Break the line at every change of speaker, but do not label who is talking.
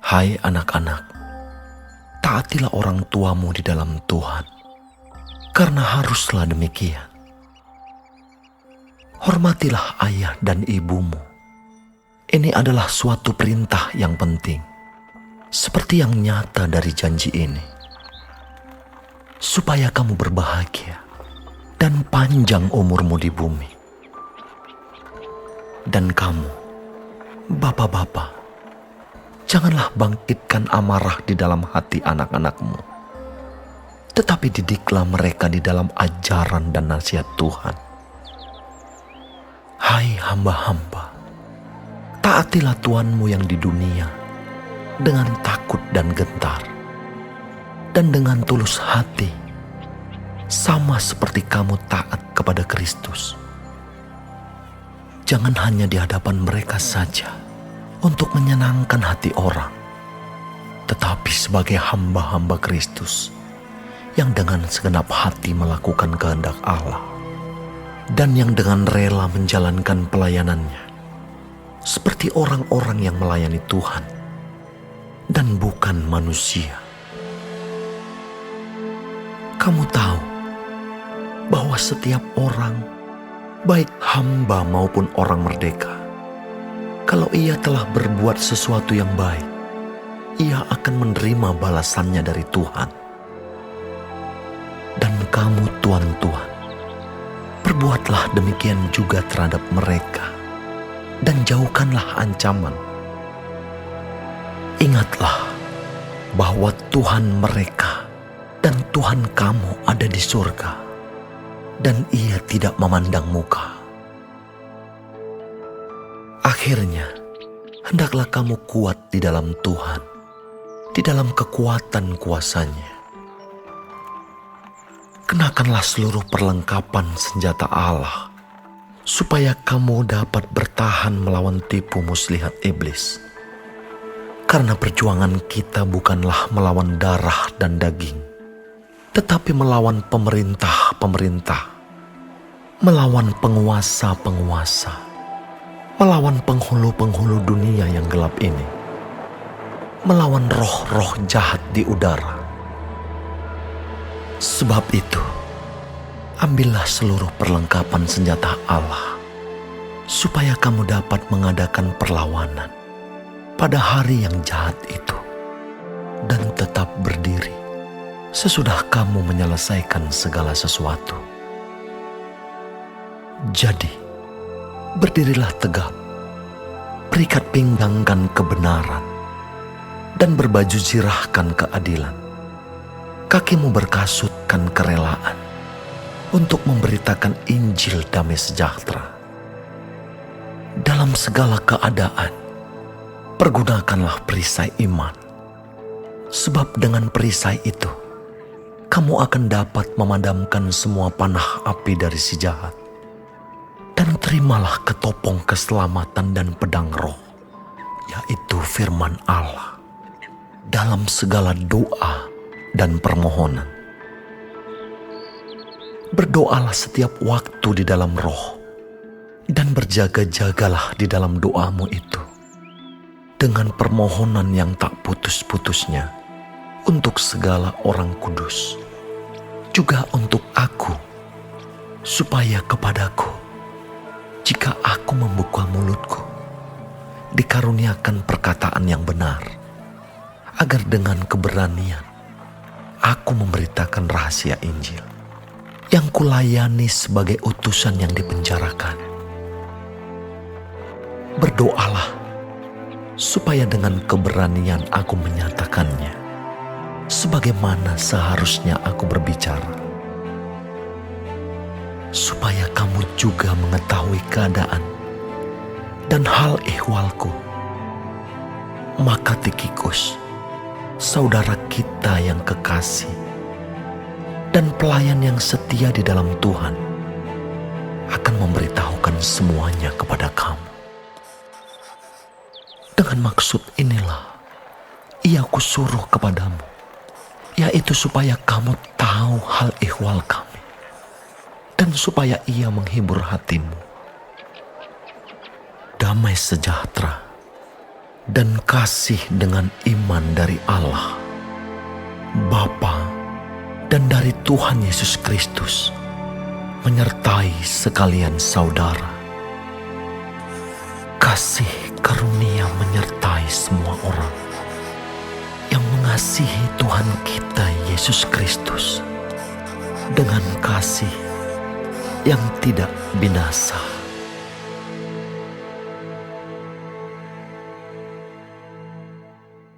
Hai anak-anak, taatilah orang tuamu di dalam Tuhan, karena haruslah demikian. Hormatilah ayah dan ibumu. Ini adalah suatu perintah yang penting, seperti yang nyata dari janji ini, supaya kamu berbahagia dan panjang umurmu di bumi. Dan kamu, bapak-bapak, janganlah bangkitkan amarah di dalam hati anak-anakmu, tetapi didiklah mereka di dalam ajaran dan nasihat Tuhan. Hai hamba-hamba, taatilah Tuhanmu yang di dunia dengan takut dan gentar, dan dengan tulus hati, sama seperti kamu taat kepada Kristus. Jangan hanya di hadapan mereka saja untuk menyenangkan hati orang, tetapi sebagai hamba-hamba Kristus yang dengan segenap hati melakukan kehendak Allah dan yang dengan rela menjalankan pelayanannya seperti orang-orang yang melayani Tuhan dan bukan manusia. Kamu tahu bahwa setiap orang, baik hamba maupun orang merdeka, kalau ia telah berbuat sesuatu yang baik, ia akan menerima balasannya dari Tuhan. Dan kamu tuan-tuan, perbuatlah demikian juga terhadap mereka, dan jauhkanlah ancaman. Ingatlah bahwa Tuhan mereka dan Tuhan kamu ada di surga, dan ia tidak memandang muka. Akhirnya, hendaklah kamu kuat di dalam Tuhan, di dalam kekuatan kuasa-Nya. Kenakanlah seluruh perlengkapan senjata Allah, supaya kamu dapat bertahan melawan tipu muslihat iblis. Karena perjuangan kita bukanlah melawan darah dan daging, tetapi melawan pemerintah-pemerintah, melawan penguasa-penguasa, melawan penghulu-penghulu dunia yang gelap ini, melawan roh-roh jahat di udara. Sebab itu, ambillah seluruh perlengkapan senjata Allah, supaya kamu dapat mengadakan perlawanan pada hari yang jahat itu, dan tetap berdiri sesudah kamu menyelesaikan segala sesuatu. Jadi, berdirilah tegap, berikat pinggangkan kebenaran, dan berbaju zirahkan keadilan. Kakimu berkasutkan kerelaan untuk memberitakan Injil damai sejahtera. Dalam segala keadaan, pergunakanlah perisai iman, sebab dengan perisai itu, kamu akan dapat memadamkan semua panah api dari si jahat. Dan terimalah ketopong keselamatan dan pedang roh, yaitu firman Allah, dalam segala doa dan permohonan. Berdoalah setiap waktu di dalam roh, dan berjaga-jagalah di dalam doamu itu, dengan permohonan yang tak putus-putusnya untuk segala orang kudus, juga untuk aku, supaya kepadaku, jika aku membuka mulutku, dikaruniakan perkataan yang benar, agar dengan keberanian aku memberitakan rahasia Injil yang kulayani sebagai utusan yang dipenjarakan. Berdoalah supaya dengan keberanian aku menyatakannya, sebagaimana seharusnya aku berbicara, supaya kamu juga mengetahui keadaan dan hal ihwalku. Maka Tikhikus, saudara kita yang kekasih dan pelayan yang setia di dalam Tuhan, akan memberitahukan semuanya kepada kamu. Dengan maksud inilah ia kusuruh kepadamu, yaitu supaya kamu tahu hal ihwal kami, dan supaya ia menghibur hatimu. Damai sejahtera dan kasih dengan iman dari Allah, Bapa, dan dari Tuhan Yesus Kristus menyertai sekalian saudara. Kasih karunia menyertai semua orang yang mengasihi Tuhan kita Yesus Kristus dengan kasih yang tidak binasa.